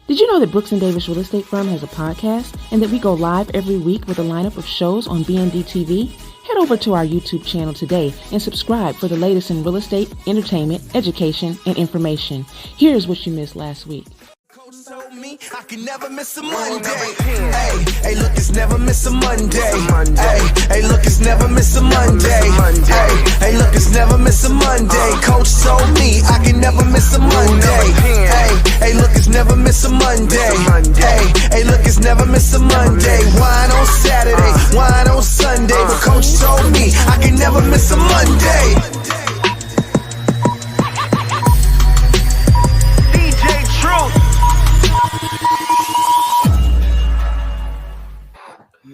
Did you know that Brooks & Davis Real Estate Firm has a podcast and that we go live every week with a lineup of shows on BND TV? Head over to our YouTube channel today and subscribe for the latest in real estate, entertainment, education, and information. Here's what you missed last week. Coach told me I can never miss a Monday. Hey, look, it's never miss a Monday. Hey, look, it's never miss a Monday. Hey, look, it's never miss a Monday. Coach told me I can never miss a Monday. Hey, look, it's never miss a Monday. Hey, look, it's never miss a Monday. Wine on Saturday, wine on Sunday. But Coach told me I can never miss a Monday.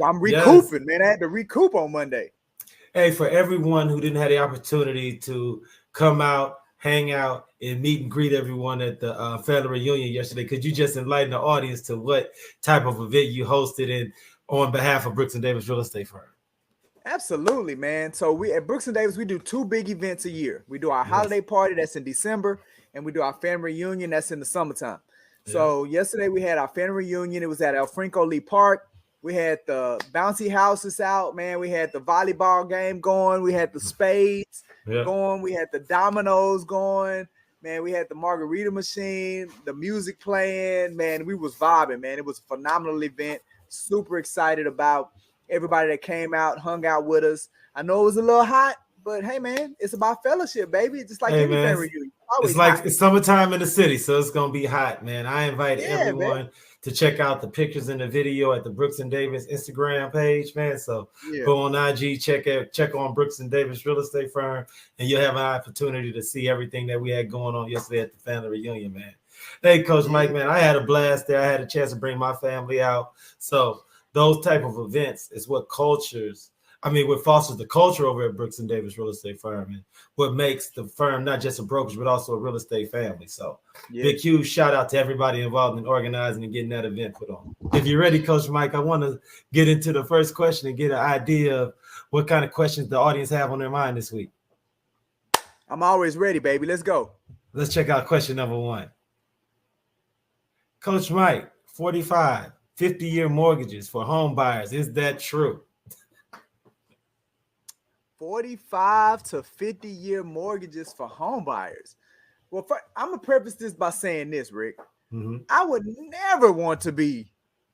I'm recouping, man. I had to recoup on Monday. Hey, for everyone who didn't have the opportunity to come out, hang out, and meet and greet everyone at the family reunion yesterday, could you just enlighten the audience to what type of event you hosted and on behalf of Brooks & Davis Real Estate Firm? Absolutely, man. So we at Brooks & Davis, we do two big events a year. We do our holiday party that's in December, and we do our family reunion that's in the summertime. So yesterday we had our family reunion. It was at El Franco Lee Park. We had the bouncy houses out, man. We had the volleyball game going. We had the spades going. We had the dominoes going. Man, we had the margarita machine, the music playing. Man, we was vibing, man. It was a phenomenal event. Super excited about everybody that came out, hung out with us. I know it was a little hot, but hey, man, it's about fellowship, baby. Just like any family reunion. It's like it's summertime in the city, so it's going to be hot, man. I invite everyone to check out the pictures and the video at the Brooks & Davis Instagram page, man. So go on IG, check on Brooks & Davis Real Estate Firm, and you'll have an opportunity to see everything that we had going on yesterday at the family reunion, man. Hey, Coach Mike, man, I had a blast there. I had a chance to bring my family out. So those type of events is what what fosters the culture over at Brooks & Davis Real Estate Firm, and what makes the firm not just a brokerage, but also a real estate family. So big, huge shout out to everybody involved in organizing and getting that event put on. If you're ready, Coach Mike, I want to get into the first question and get an idea of what kind of questions the audience have on their mind this week. I'm always ready, baby. Let's go. Let's check out question number one. Coach Mike, 45, 50-year mortgages for home buyers. Is that true? 45 to 50-year mortgages for home buyers. Well, I'm going to preface this by saying this, Rick. I would never want to be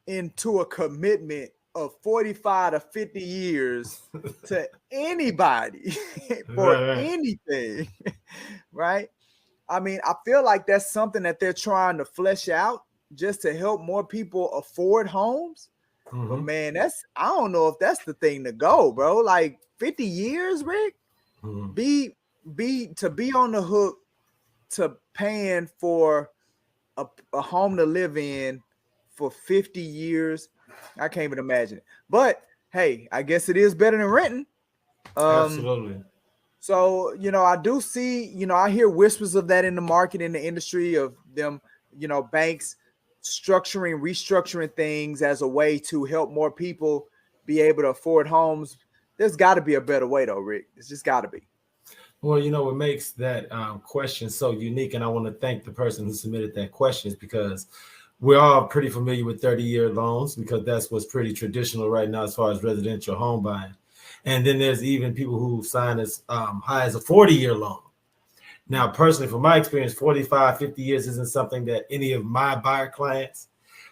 into a commitment of 45 to 50 years to anybody for anything, right? I mean, I feel like that's something that they're trying to flesh out just to help more people afford homes. But man, I don't know if that's the thing to go, bro. Like 50 years, Rick, be on the hook to paying for a home to live in for 50 years. I can't even imagine it. But hey, I guess it is better than renting. Absolutely. So, I do see, I hear whispers of that in the market, in the industry, of them, banks restructuring things as a way to help more people be able to afford homes. There's got to be a better way, though, Rick. It's just got to be. Well, what makes that question so unique, and I want to thank the person who submitted that question, is because we're all pretty familiar with 30-year loans, because that's what's pretty traditional right now as far as residential home buying. And then there's even people who sign as high as a 40-year loan. Now, personally, from my experience, 45, 50 years isn't something that any of my buyer clients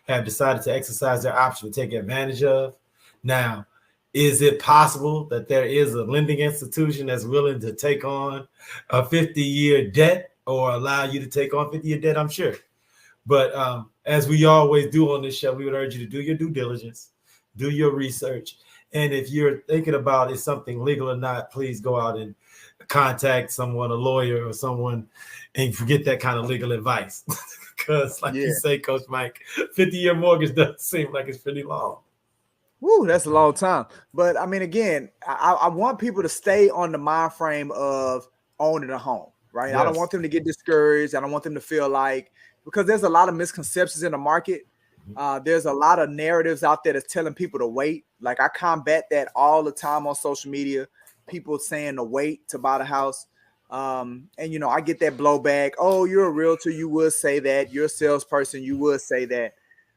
have decided to exercise their option to take advantage of. Now, is it possible that there is a lending institution that's willing to take on a 50-year debt or allow you to take on 50-year debt? I'm sure. But as we always do on this show, we would urge you to do your due diligence, do your research. And if you're thinking about is something legal or not, please go out and contact someone, a lawyer or someone, and forget that kind of legal advice. Because like you say, Coach Mike, 50-year mortgage doesn't seem like it's pretty long. Woo, that's a long time. But I mean, again, I want people to stay on the mind frame of owning a home, right? Yes. I don't want them to get discouraged. I don't want them to feel like, because there's a lot of misconceptions in the market. There's a lot of narratives out there that's telling people to wait. Like, I combat that all the time on social media. People saying to wait to buy the house. And I get that blowback. Oh, you're a realtor, you would say that. You're a salesperson, you would say that.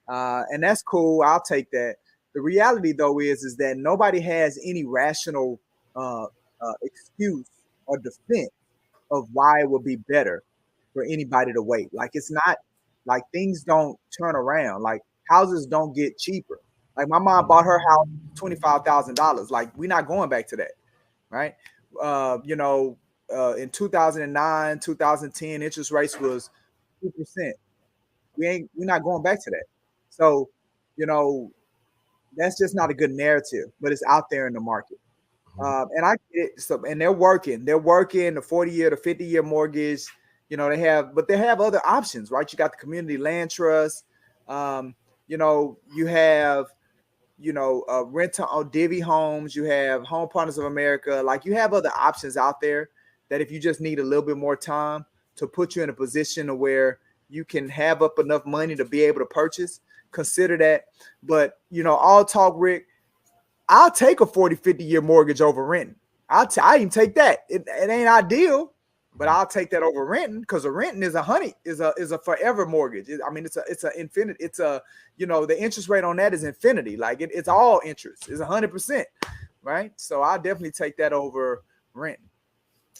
And that's cool. I'll take that. The reality, though, is that nobody has any rational excuse or defense of why it would be better for anybody to wait. Like, it's not like things don't turn around. Like, houses don't get cheaper. Like, my mom bought her house $25,000. Like, we're not going back to that, right? In 2009, 2010, interest rates was 2%. We're not going back to that. So, that's just not a good narrative, but it's out there in the market. And I get it. So, and they're working the 40-year to 50-year mortgage. They have other options, right? You got the community land trust. You have, rental on Divvy Homes. You have Home Partners of America. Like, you have other options out there that if you just need a little bit more time to put you in a position where you can have up enough money to be able to purchase, consider that. But, all talk, Rick, I'll take a 40, 50-year mortgage over renting. I even take that. It ain't ideal, but I'll take that over renting, because a renting is a forever mortgage. It's a infinite. It's the interest rate on that is infinity. Like, it's all interest. It's 100%, right? So I definitely take that over renting.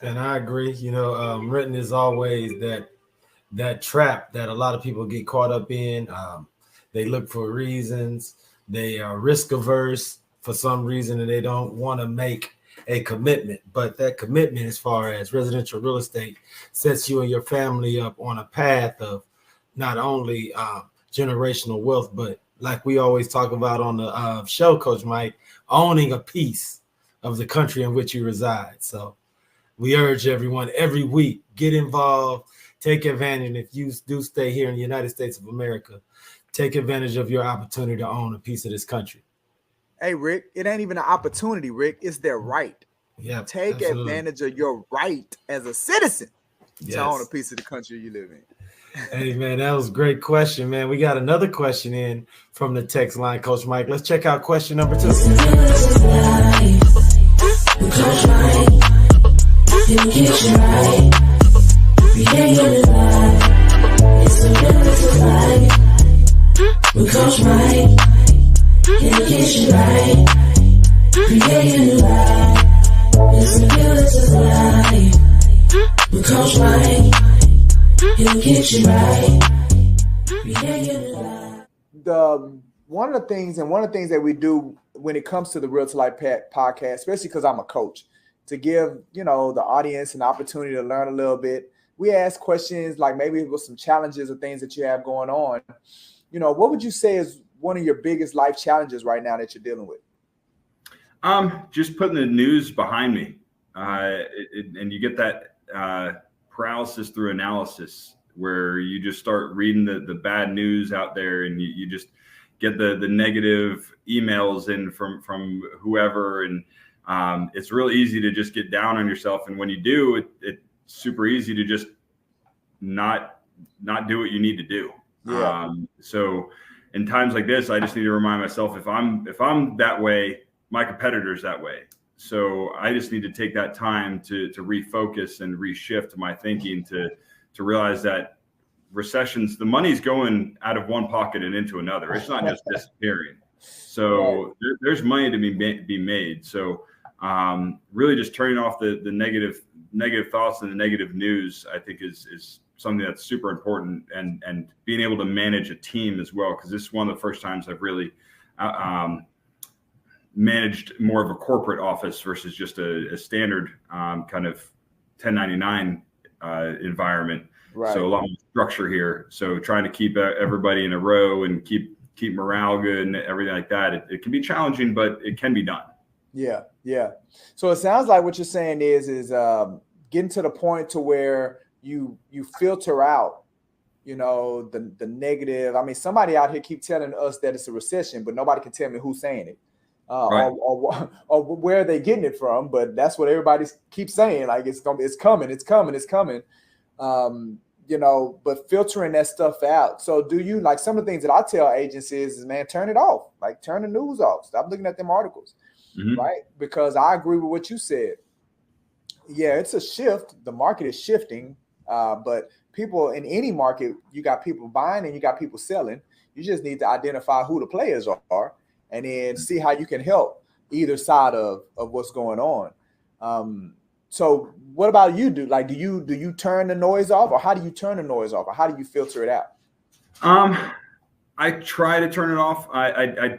And I agree. Renting is always that trap that a lot of people get caught up in. They look for reasons. They are risk averse for some reason, and they don't want to make a commitment. But that commitment, as far as residential real estate, sets you and your family up on a path of not only generational wealth, but like we always talk about on the show, Coach Mike, owning a piece of the country in which you reside. So we urge everyone every week, get involved, take advantage. And if you do stay here in the United States of America, take advantage of your opportunity to own a piece of this country. Hey, Rick, it ain't even an opportunity, Rick. It's their right. Yeah, take advantage of your right as a citizen to own a piece of the country you live in. Hey, man, that was a great question, man. We got another question in from the text line, Coach Mike. Let's check out question number 2. One of the things that we do when it comes to the Realtor Life podcast, especially because I'm a coach, to give the audience an opportunity to learn a little bit, we ask questions like maybe with some challenges or things that you have going on. What would you say is one of your biggest life challenges right now that you're dealing with? Just putting the news behind me, and you get that paralysis through analysis, where you just start reading the bad news out there, and you just get the negative emails in from whoever, and it's really easy to just get down on yourself. And when you do, it's super easy to just not do what you need to do. Yeah. So in times like this, I just need to remind myself, if I'm that way, my competitor's that way. So I just need to take that time to refocus and reshift my thinking to realize that recessions, the money's going out of one pocket and into another. It's not just disappearing. So there's money to be made. So really just turning off the negative thoughts and the negative news, I think is something that's super important, and being able to manage a team as well, because this is one of the first times I've really managed more of a corporate office versus just a standard kind of 1099 environment. Right. So a lot more structure here. So trying to keep everybody in a row and keep morale good and everything like that. It can be challenging, but it can be done. Yeah. Yeah. So it sounds like what you're saying is getting to the point to where you filter out, the negative. I mean, somebody out here keep telling us that it's a recession, but nobody can tell me who's saying it. Right. or where are they getting it from? But that's what everybody keeps saying. Like, it's coming. But filtering that stuff out. So do you, like, some of the things that I tell agents is, man, turn it off. Like, turn the news off. Stop looking at them articles. Mm-hmm. Right? Because I agree with what you said. Yeah, it's a shift. The market is shifting, but people in any market, you got people buying and you got people selling. You just need to identify who the players are, and then see how you can help either side of what's going on. So, what about you? Do you turn the noise off, or how do you turn the noise off, or how do you filter it out? I try to turn it off. I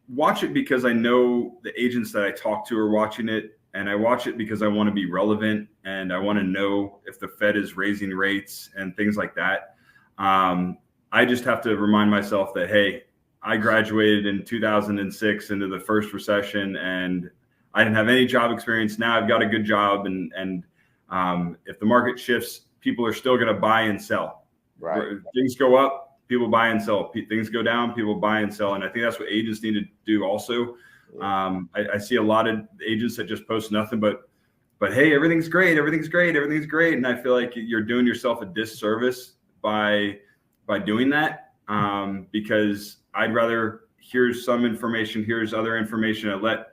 watch it because I know the agents that I talk to are watching it, and I watch it because I want to be relevant and I want to know if the Fed is raising rates and things like that. I just have to remind myself that, hey, I graduated in 2006 into the first recession, and I didn't have any job experience. Now I've got a good job, and if the market shifts, people are still going to buy and sell. Right. Things go up, people buy and sell. Things go down, people buy and sell. And I think that's what agents need to do also. I see a lot of agents that just post nothing but hey, everything's great, everything's great, everything's great. And I feel like you're doing yourself a disservice by doing that, because I'd rather here's some information, here's other information, and let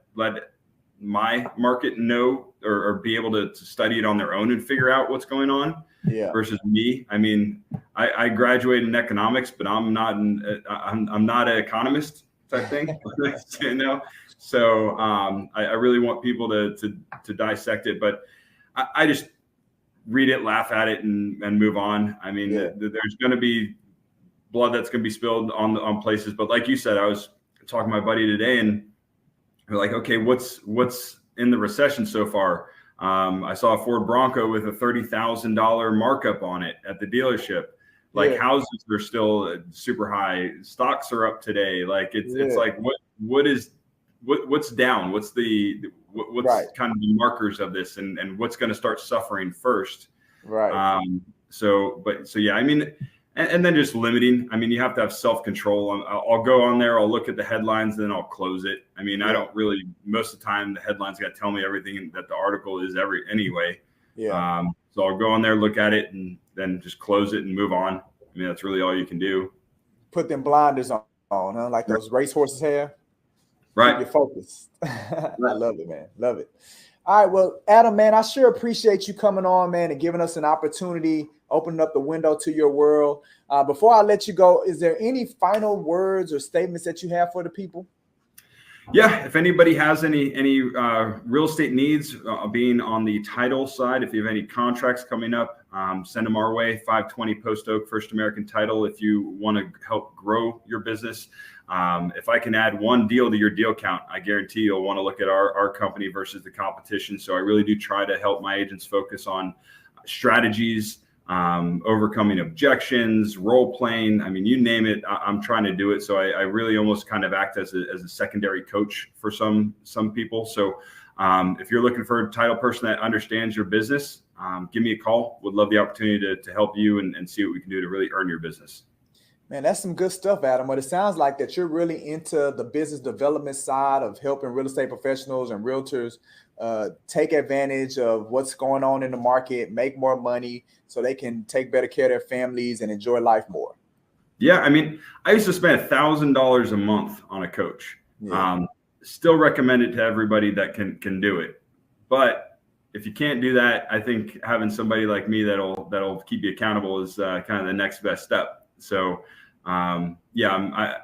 my market know or be able to study it on their own and figure out what's going on. Yeah. Versus me. I mean, I graduated in economics, but I'm not an economist type thing. You know, so I really want people to dissect it, but I just read it, laugh at it, and move on. I mean, there's going to be blood that's going to be spilled on places, but like you said, I was talking to my buddy today, and we're like, okay, what's in the recession so far? I saw a Ford Bronco with a $30,000 markup on it at the dealership. Like houses are still super high. Stocks are up today. Like it's like what's down? What's kind of the markers of this, and what's going to start suffering first? Right. So yeah, I mean, and then just limiting. I mean, you have to have self-control. I'll go on there, I'll look at the headlines, then I'll close it. I mean, I don't really, most of the time, the headlines got to tell me everything that the article is anyway. Yeah. So I'll go on there, look at it, and then just close it and move on. I mean, that's really all you can do. Put them blinders on, huh? Like those racehorses have. Right. Keep your focus. I love it, man. Love it. All right. Well, Adam, man, I sure appreciate you coming on, man, and giving us an opportunity, opening up the window to your world. Before I let you go, is there any final words or statements that you have for the people? Yeah, if anybody has any real estate needs, being on the title side, if you have any contracts coming up, send them our way. 520 Post Oak, First American Title. If you want to help grow your business, if I can add one deal to your deal count, I guarantee you'll want to look at our company versus the competition. So I really do try to help my agents focus on strategies, overcoming objections, role playing. I mean, you name it, I'm trying to do it. So I really almost kind of act as a secondary coach for some people. So if you're looking for a title person that understands your business, give me a call. Would love the opportunity to help you and see what we can do to really earn your business. Man, that's some good stuff, Adam. But it sounds like that you're really into the business development side of helping real estate professionals and realtors take advantage of what's going on in the market, make more money so they can take better care of their families and enjoy life more. Yeah, I mean, I used to spend $1,000 a month on a coach. Yeah. Still recommend it to everybody that can do it. But if you can't do that, I think having somebody like me that'll keep you accountable is kind of the next best step. So yeah,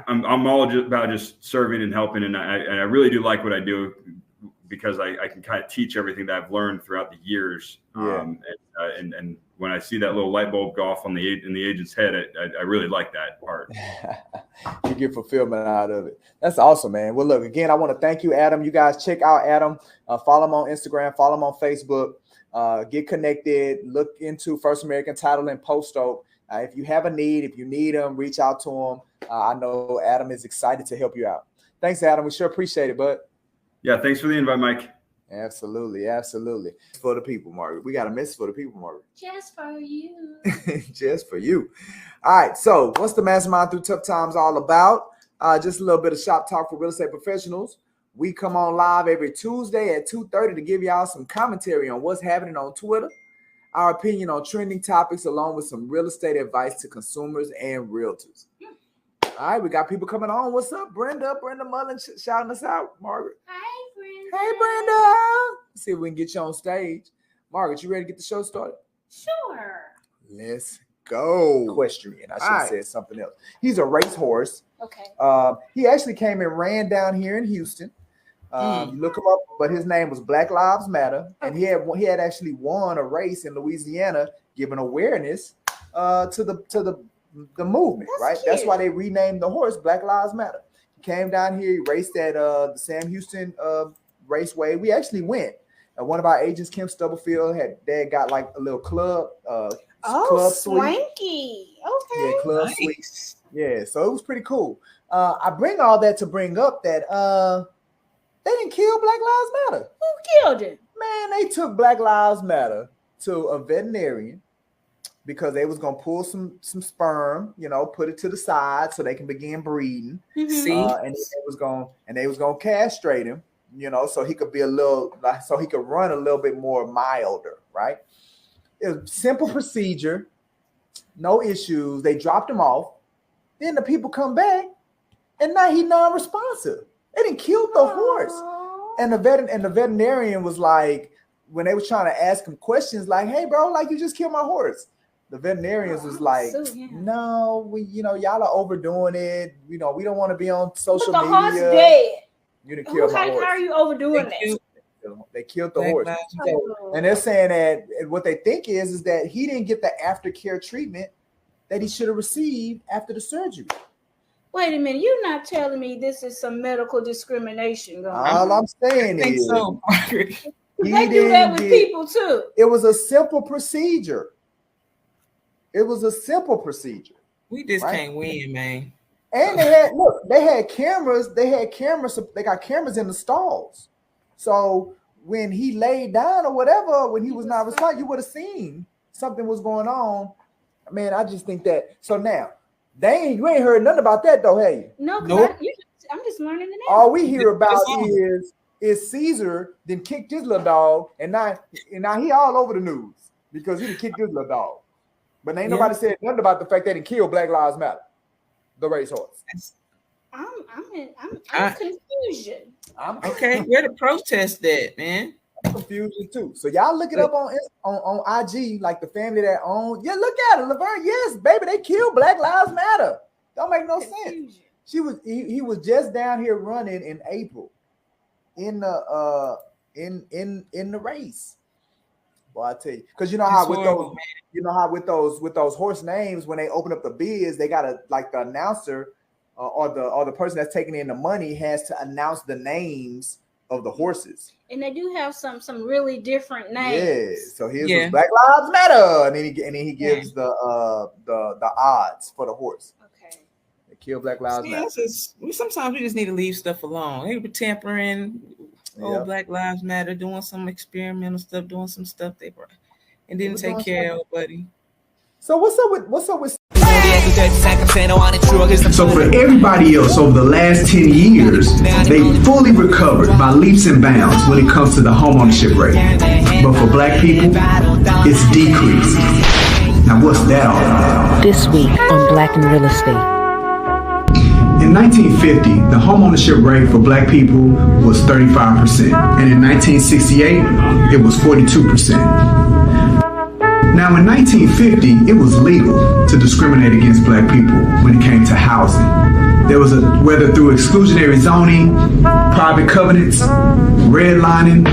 I'm all about just serving and helping, and I really do like what I do because I can kind of teach everything that I've learned throughout the years. Yeah. And when I see that little light bulb go off in the agent's head, I really like that part. You get fulfillment out of it. That's awesome, man. Well, look, again, I want to thank you, Adam. You guys check out Adam. Follow him on Instagram. Follow him on Facebook. Get connected. Look into First American Title and Post Oak. If you have a need, if you need him, reach out to him. I know Adam is excited to help you out. Thanks, Adam. We sure appreciate it, bud. Yeah, thanks for the invite, Mike. Absolutely, absolutely. For the people, Margaret. We got a message for the people, Margaret. Just for you. Just for you. All right, so what's the Mastermind Through Tough Times all about? Just a little bit of shop talk for real estate professionals. We come on live every Tuesday at 2:30 to give y'all some commentary on what's happening on Twitter, our opinion on trending topics, along with some real estate advice to consumers and realtors. All right, we got people coming on. What's up, Brenda? Brenda Mullen shouting us out, Margaret. Hi, Brenda. Hey, Brenda. Let's see if we can get you on stage. Margaret, you ready to get the show started? Sure. Let's go. Equestrian. I should have said something else. He's a racehorse. Okay. He actually came and ran down here in Houston. You look him up, but his name was Black Lives Matter, and he had actually won a race in Louisiana, giving awareness to the movement. That's right. Cute. That's why they renamed the horse Black Lives Matter. He came down here. He raced at the Sam Houston Raceway. We actually went. One of our agents, Kim Stubblefield, had got like a little club. Club swanky. Okay. Yeah, club suite. Yeah, so it was pretty cool. I bring all that to bring up that they didn't kill Black Lives Matter. Who killed it? Man, they took Black Lives Matter to a veterinarian because they was gonna pull some sperm, put it to the side so they can begin breeding. Mm-hmm. And they was gonna castrate him, so he could be so he could run a little bit more milder, right? It was a simple procedure, no issues. They dropped him off. Then the people come back, and now he's non-responsive. They didn't kill the horse. And the veterinarian was like, when they was trying to ask him questions, like, "Hey, bro, like you just killed my horse." The veterinarians was like, "No, y'all are overdoing it. We don't want to be on social media." But the horse dead. You didn't kill my horse. How are you overdoing that? They killed the horse. And they're saying that what they think is that he didn't get the aftercare treatment that he should have received after the surgery. Wait a minute, you're not telling me this is some medical discrimination going on? All I'm saying I think is so. They do that with people too. It was a simple procedure. It was a simple procedure. We just can't win, man. And they had cameras. They got cameras in the stalls. So when he laid down or whatever, when he was not responding, you would have seen something was going on. Man, I just think that. So now, you ain't heard nothing about that though, have you? No, nope. I'm just learning it now. All we hear about is Caesar then kicked his little dog, and now he all over the news because he kicked his little dog. But ain't nobody said nothing about the fact that he killed Black Lives Matter, the racehorse. I'm in confusion. Okay, where the protest at, man? I'm confused too. So y'all look it up on IG, like the family that owned. Yeah, look at it, Laverne. Yes, baby, they killed Black Lives Matter. Don't make no sense. He was just down here running in April in the in the race. Well, I tell you, because you know how with those horse names, when they open up the bids, they gotta like the announcer or the person that's taking in the money has to announce the names of the horses. And they do have some really different names. Yeah. So here's was Black Lives Matter, and then he gives the odds for the horse. Okay. They kill Black Lives Matter. Sometimes we just need to leave stuff alone. They were tampering. Black Lives Matter, doing some experimental stuff, doing some stuff they brought, and didn't take care of buddy. So what's up with? So for everybody else over the last 10 years, they fully recovered by leaps and bounds when it comes to the homeownership rate. But for Black people, it's decreased. Now what's that all about? This week on Black in Real Estate. In 1950, the homeownership rate for Black people was 35%, and in 1968, it was 42%. Now, in 1950, it was legal to discriminate against Black people when it came to housing. There was whether through exclusionary zoning, private covenants, redlining,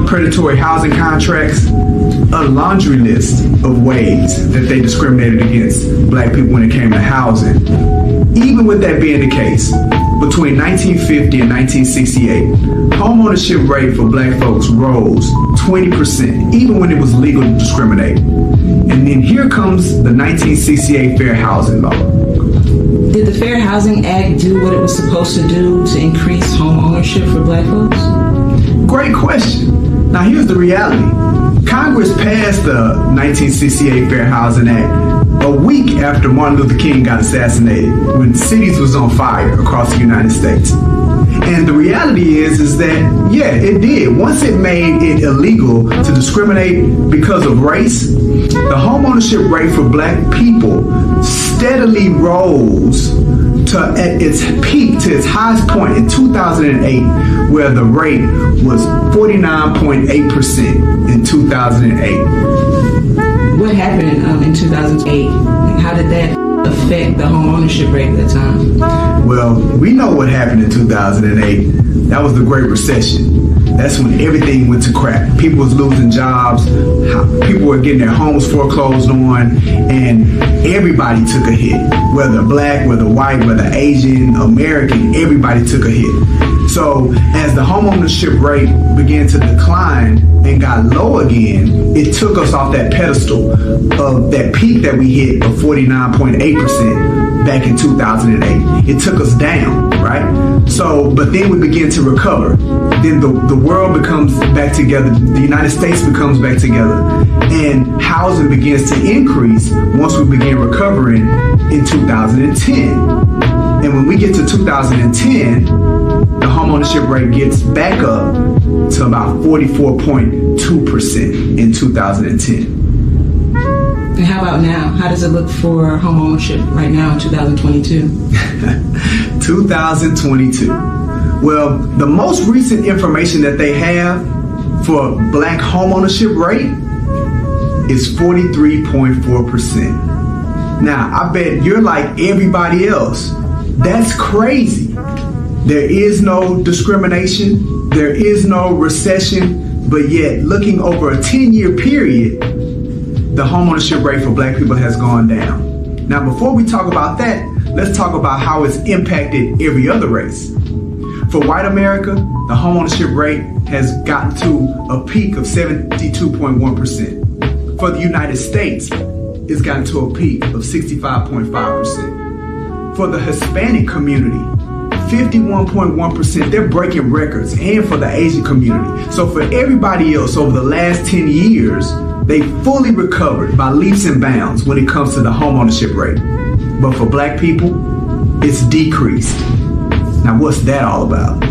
predatory housing contracts, a laundry list of ways that they discriminated against Black people when it came to housing. Even with that being the case, between 1950 and 1968, homeownership rate for Black folks rose 20%, even when it was legal to discriminate. And then here comes the 1968 Fair Housing Law. Did the Fair Housing Act do what it was supposed to do to increase home ownership for Black folks? Great question. Now here's the reality. Congress passed the 1968 Fair Housing Act a week after Martin Luther King got assassinated, when cities was on fire across the United States. And the reality is that, it did. Once it made it illegal to discriminate because of race, the homeownership rate for Black people steadily rose at its peak, to its highest point in 2008, where the rate was 49.8% in 2008. What happened in 2008? How did that affect the home ownership rate at that time? Well, we know what happened in 2008. That was the Great Recession. That's when everything went to crap. People was losing jobs. People were getting their homes foreclosed on, and everybody took a hit. Whether black, whether white, whether Asian, American, everybody took a hit. So as the homeownership rate began to decline and got low again, it took us off that pedestal of that peak that we hit of 49.8% back in 2008. It took us down, right? So, but then we begin to recover. Then the world becomes back together. The United States becomes back together, and housing begins to increase once we begin recovering in 2010. And when we get to 2010, the homeownership rate gets back up to about 44.2% in 2010. And how about now? How does it look for homeownership right now in 2022? 2022. Well, the most recent information that they have for black homeownership rate is 43.4%. Now, I bet you're like everybody else. That's crazy. There is no discrimination. There is no recession. But yet, looking over a 10-year period, the homeownership rate for black people has gone down. Now, before we talk about that, let's talk about how it's impacted every other race. For white America, the homeownership rate has gotten to a peak of 72.1%. For the United States, it's gotten to a peak of 65.5%. For the Hispanic community, 51.1%, they're breaking records, and for the Asian community. So for everybody else over the last 10 years, they fully recovered by leaps and bounds when it comes to the homeownership rate. But for black people, it's decreased. Now, what's that all about?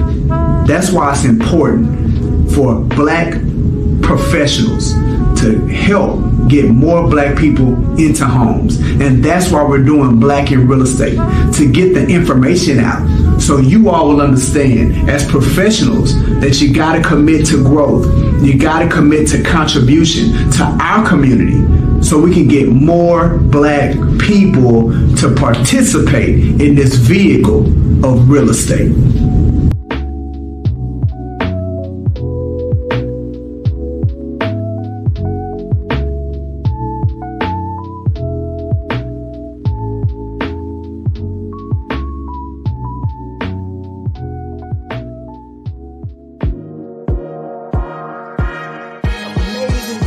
That's why it's important for black professionals to help get more black people into homes. And that's why we're doing Black in Real Estate, to get the information out so you all will understand as professionals that you got to commit to growth. You got to commit to contribution to our community so we can get more black people to participate in this vehicle of real estate.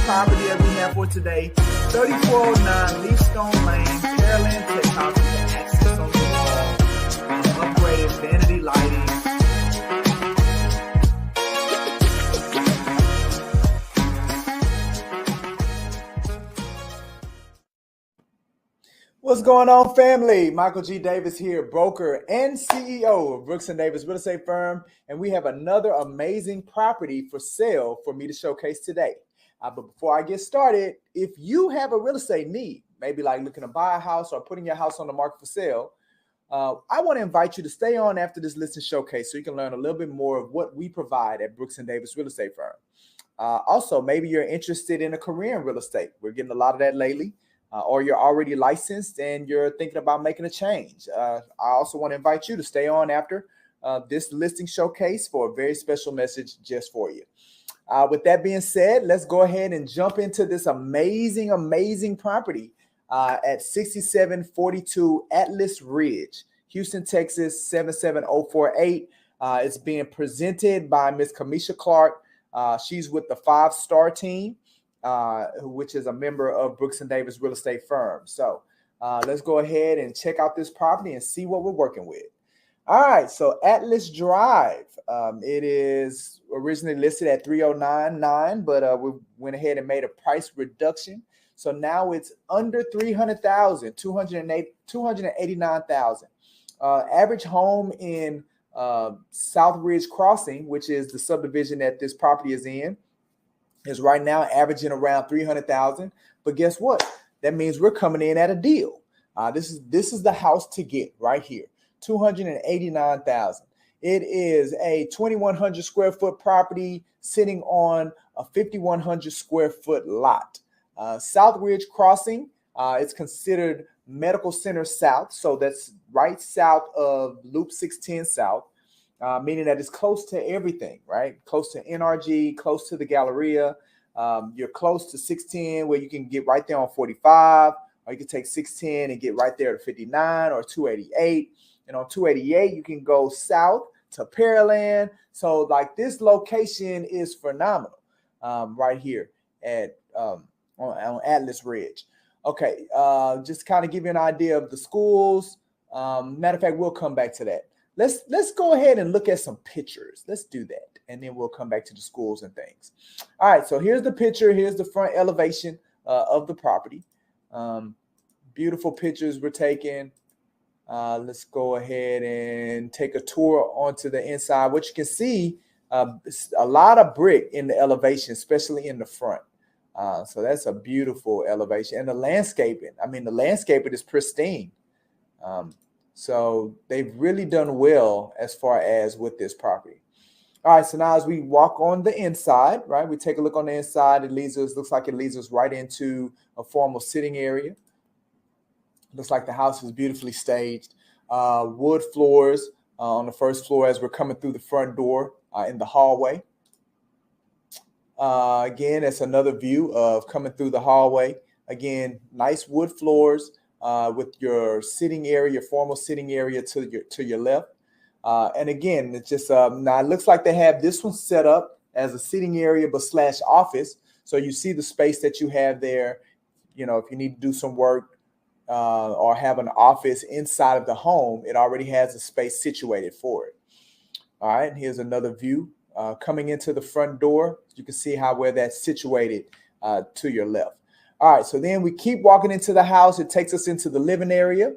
Property that we have for today, 3409 Leafstone Lane, Carolyn, Texas, with access on the wall, upgraded vanity lighting. What's going on, family? Michael G. Davis here, broker and CEO of Brooks & Davis Real Estate Firm, and we have another amazing property for sale for me to showcase today. But before I get started, if you have a real estate need, maybe like looking to buy a house or putting your house on the market for sale, I want to invite you to stay on after this listing showcase so you can learn a little bit more of what we provide at Brooks & Davis Real Estate Firm. Also, maybe you're interested in a career in real estate. We're getting a lot of that lately. Or you're already licensed and you're thinking about making a change. I also want to invite you to stay on after this listing showcase for a very special message just for you. With that being said, let's go ahead and jump into this amazing property at 6742 Atlas Ridge, Houston, Texas, 77048. It's being presented by Miss Kamisha Clark. She's with the 5-Star team, which is a member of Brooks & Davis Real Estate Firm. So let's go ahead and check out this property and see what we're working with. All right, so Atlas Drive, it is originally listed at $309,900, but we went ahead and made a price reduction. So now it's under $300,000, $289,000. Average home in South Ridge Crossing, which is the subdivision that this property is in, is right now averaging around $300,000. But guess what? That means we're coming in at a deal. This is the house to get right here. $289,000. It is a 2,100 square foot property sitting on a 5,100 square foot lot. South Ridge Crossing, it's considered Medical Center South, so that's right south of Loop 610 South, meaning that it's close to everything, right? Close to NRG, close to the Galleria. You're close to 610 where you can get right there on 45, or you can take 610 and get right there to 59 or 288. And on 288, you can go south to Pearland. So like this location is phenomenal right here at on Atlas Ridge. Okay, just kind of give you an idea of the schools. Matter of fact, we'll come back to that. Let's go ahead and look at some pictures. Let's do that, and then we'll come back to the schools and things. All right, so here's the picture. Here's the front elevation of the property. Beautiful pictures were taken. Let's go ahead and take a tour onto the inside. What you can see, a lot of brick in the elevation, especially in the front. So that's a beautiful elevation. And the landscaping, I mean, the landscaping is pristine. So they've really done well as far as with this property. All right, so now as we walk on the inside, right, we take a look on the inside. It leads us, looks like it leads us right into a formal sitting area. Looks like the house is beautifully staged. Wood floors on the first floor as we're coming through the front door in the hallway. Again, that's another view of coming through the hallway. Again, nice wood floors with your sitting area, your formal sitting area to your left. And again, it's just now it looks like they have this one set up as a sitting area but slash office. So you see the space that you have there. You know, if you need to do some work or have an office inside of the home, it already has a space situated for it. All right, and here's another view coming into the front door. You can see where that's situated to your left. All right, so then we keep walking into the house. It takes us into the living area.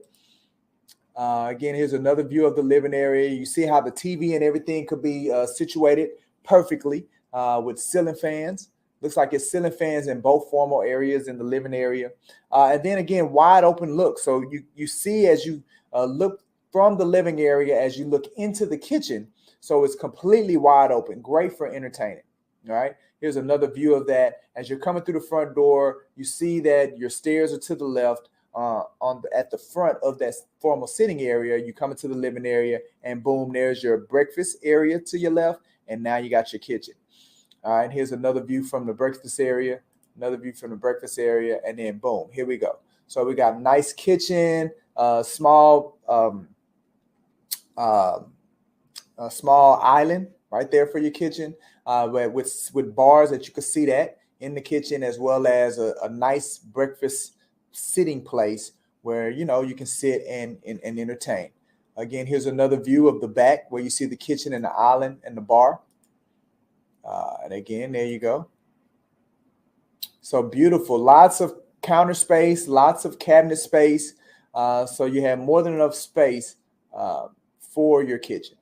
Again, here's another view of the living area. You see how the TV and everything could be situated perfectly with ceiling fans. Looks like it's ceiling fans in both formal areas in the living area. And then again, wide open look. So you see as you look from the living area, as you look into the kitchen, so it's completely wide open, great for entertaining. All right, here's another view of that. As you're coming through the front door, you see that your stairs are to the left. At the front of that formal sitting area, you come into the living area, and boom, there's your breakfast area to your left, and now you got your kitchen. All right, here's another view from the breakfast area, another view from the breakfast area, and then boom, here we go. So we got a nice kitchen, small island right there for your kitchen, with bars that you can see that in the kitchen, as well as a nice breakfast sitting place where you can sit and entertain. Again, here's another view of the back where you see the kitchen and the island and the bar. And again, there you go. So beautiful, lots of counter space, lots of cabinet space. So you have more than enough space for your kitchen.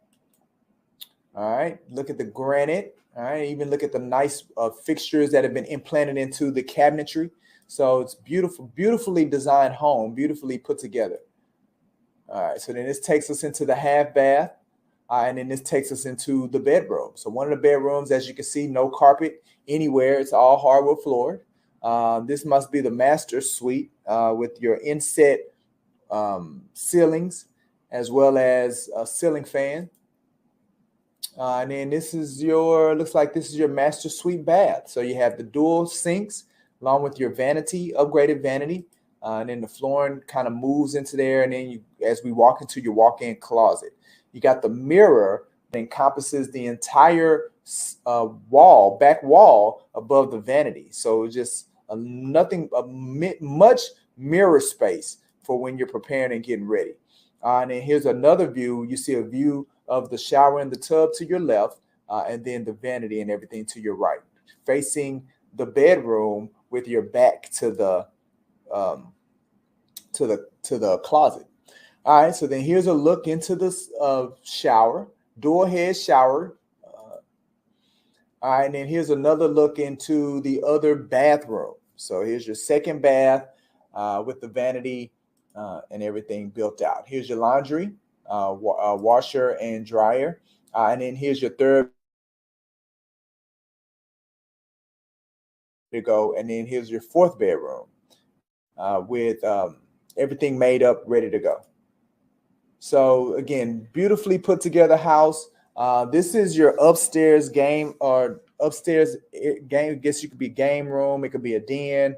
All right, look at the granite. All right, even look at the nice fixtures that have been implanted into the cabinetry. So it's beautiful, beautifully designed home, beautifully put together. All right, so then this takes us into the half bath, and then this takes us into the bedroom. So one of the bedrooms, as you can see, no carpet anywhere. It's all hardwood floor. This must be the master suite with your inset ceilings, as well as a ceiling fan. And then this is looks like this is your master suite bath. So you have the dual sinks along with your vanity, upgraded vanity. And then the flooring kind of moves into there. And then as we walk into your walk-in closet, you got the mirror that encompasses the entire back wall above the vanity. So just much mirror space for when you're preparing and getting ready. And then here's another view. You see a view of the shower and the tub to your left, and then the vanity and everything to your right, facing the bedroom with your back to the closet. All right, so then here's a look into this shower, door head shower. All right, and then here's another look into the other bathroom. So here's your second bath with the vanity and everything built out. Here's your laundry. washer and dryer. And then here's your third to go. And then here's your fourth bedroom with everything made up, ready to go. So again, beautifully put together house. This is your upstairs game or upstairs game. I guess you could be game room. It could be a den,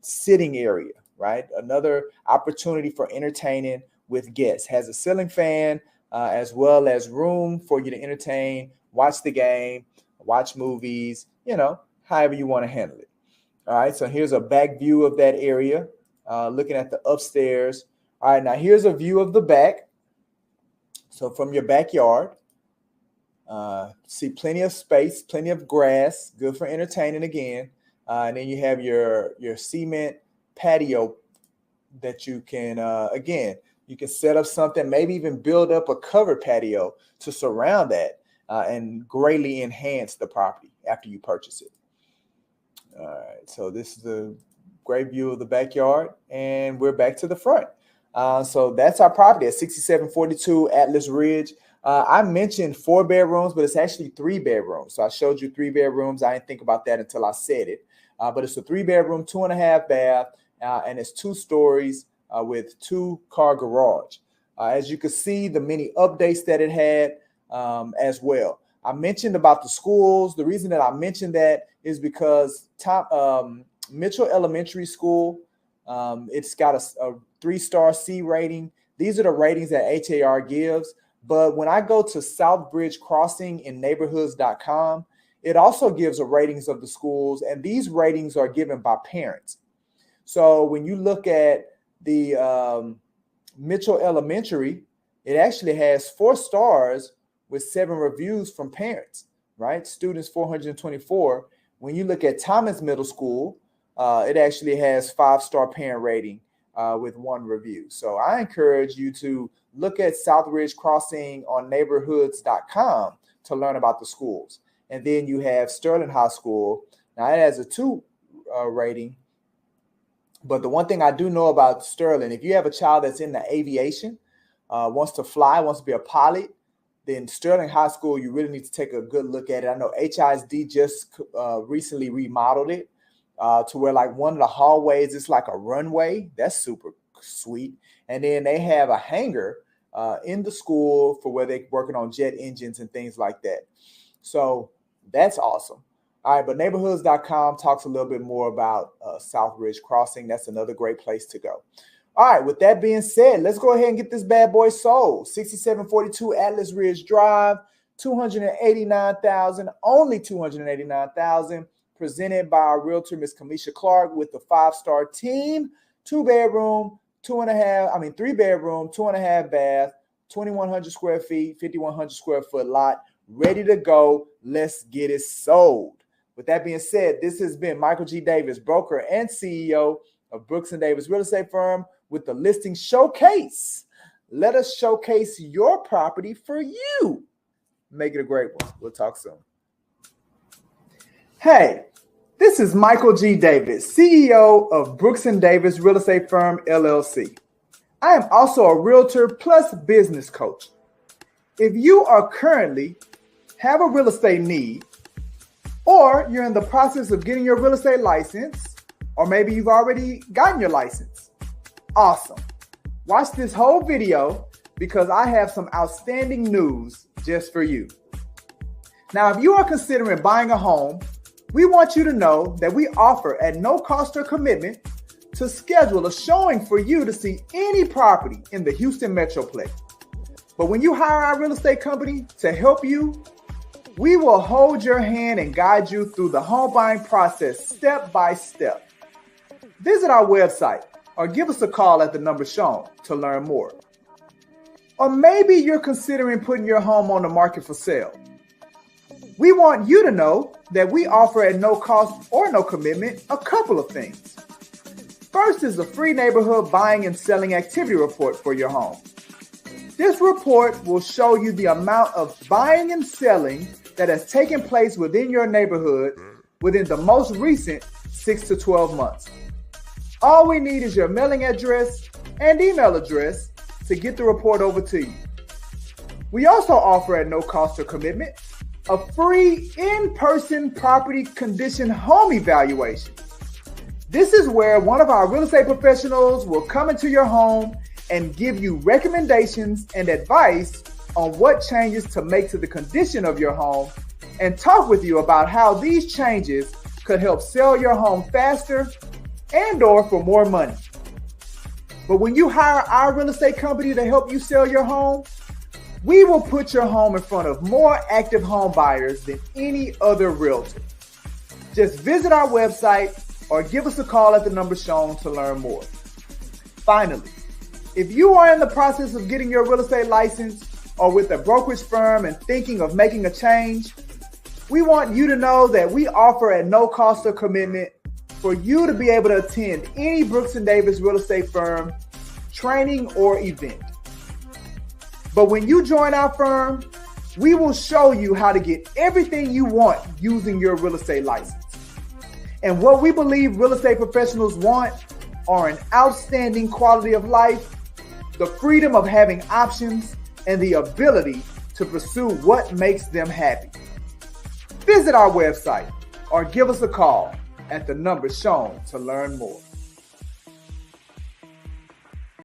sitting area, right? Another opportunity for entertaining with guests. Has a ceiling fan as well as room for you to entertain, watch the game, watch movies, however you want to handle it. All right, so here's a back view of that area, looking at the upstairs. All right, now here's a view of the back. So from your backyard, see plenty of space, plenty of grass, good for entertaining again. And then you have your cement patio that you can, again, you can set up something, maybe even build up a covered patio to surround that and greatly enhance the property after you purchase it. All right, so this is a great view of the backyard, and we're back to the front. So that's our property at 6742 Atlas Ridge. I mentioned 4 bedrooms, but it's actually 3 bedrooms. So I showed you 3 bedrooms. I didn't think about that until I said it. But it's a 3-bedroom, 2.5 bath, and it's 2 stories with 2-car garage. As you can see, the many updates that it had as well. I mentioned about the schools. The reason that I mentioned that is because Mitchell Elementary School, it's got a 3-star C rating. These are the ratings that HAR gives. But when I go to Southbridge Crossing in neighborhoods.com, it also gives a ratings of the schools, and these ratings are given by parents. So when you look at the Mitchell Elementary, it actually has 4 stars with 7 reviews from parents, right? Students 424. When you look at Thomas Middle School, it actually has 5-star parent rating with 1 review. So I encourage you to look at Southbridge Crossing on neighborhoods.com to learn about the schools. And then you have Sterling High School. Now it has a 2 rating. But the one thing I do know about Sterling, if you have a child that's in the aviation, wants to fly, wants to be a pilot, then Sterling High School, you really need to take a good look at it. I know HISD just recently remodeled it to where like one of the hallways is like a runway. That's super sweet. And then they have a hangar in the school for where they're working on jet engines and things like that. So that's awesome. All right, but neighborhoods.com talks a little bit more about Southbridge Crossing. That's another great place to go. All right, with that being said, let's go ahead and get this bad boy sold. 6742 Atlas Ridge Drive, $289,000, only $289,000, presented by our realtor, Miss Kamisha Clark, with the 5-star team. 2-bedroom, 3-bedroom, 2.5 bath, 2,100 square feet, 5,100 square foot lot, ready to go. Let's get it sold. With that being said, this has been Michael G. Davis, broker and CEO of Brooks & Davis Real Estate Firm, with the listing showcase. Let us showcase your property for you. Make it a great one. We'll talk soon. Hey, this is Michael G. Davis, CEO of Brooks & Davis Real Estate Firm, LLC. I am also a realtor plus business coach. If you are currently have a real estate need, or you're in the process of getting your real estate license, or maybe you've already gotten your license, awesome. Watch this whole video because I have some outstanding news just for you. Now, if you are considering buying a home, we want you to know that we offer at no cost or commitment to schedule a showing for you to see any property in the Houston Metroplex. But when you hire our real estate company to help you, we will hold your hand and guide you through the home buying process step by step. Visit our website or give us a call at the number shown to learn more. Or maybe you're considering putting your home on the market for sale. We want you to know that we offer at no cost or no commitment a couple of things. First is a free neighborhood buying and selling activity report for your home. This report will show you the amount of buying and selling that has taken place within your neighborhood within the most recent 6 to 12 months. All we need is your mailing address and email address to get the report over to you. We also offer at no cost or commitment a free in-person property condition home evaluation. This is where one of our real estate professionals will come into your home and give you recommendations and advice on what changes to make to the condition of your home and talk with you about how these changes could help sell your home faster and or for more money. But when you hire our real estate company to help you sell your home, we will put your home in front of more active home buyers than any other realtor. Just visit our website or give us a call at the number shown to learn more. Finally, if you are in the process of getting your real estate license or with a brokerage firm and thinking of making a change, we want you to know that we offer at no cost or commitment for you to be able to attend any Brooks & Davis real estate firm, training, or event. But when you join our firm, we will show you how to get everything you want using your real estate license. And what we believe real estate professionals want are an outstanding quality of life, the freedom of having options, and the ability to pursue what makes them happy. Visit our website or give us a call at the number shown to learn more.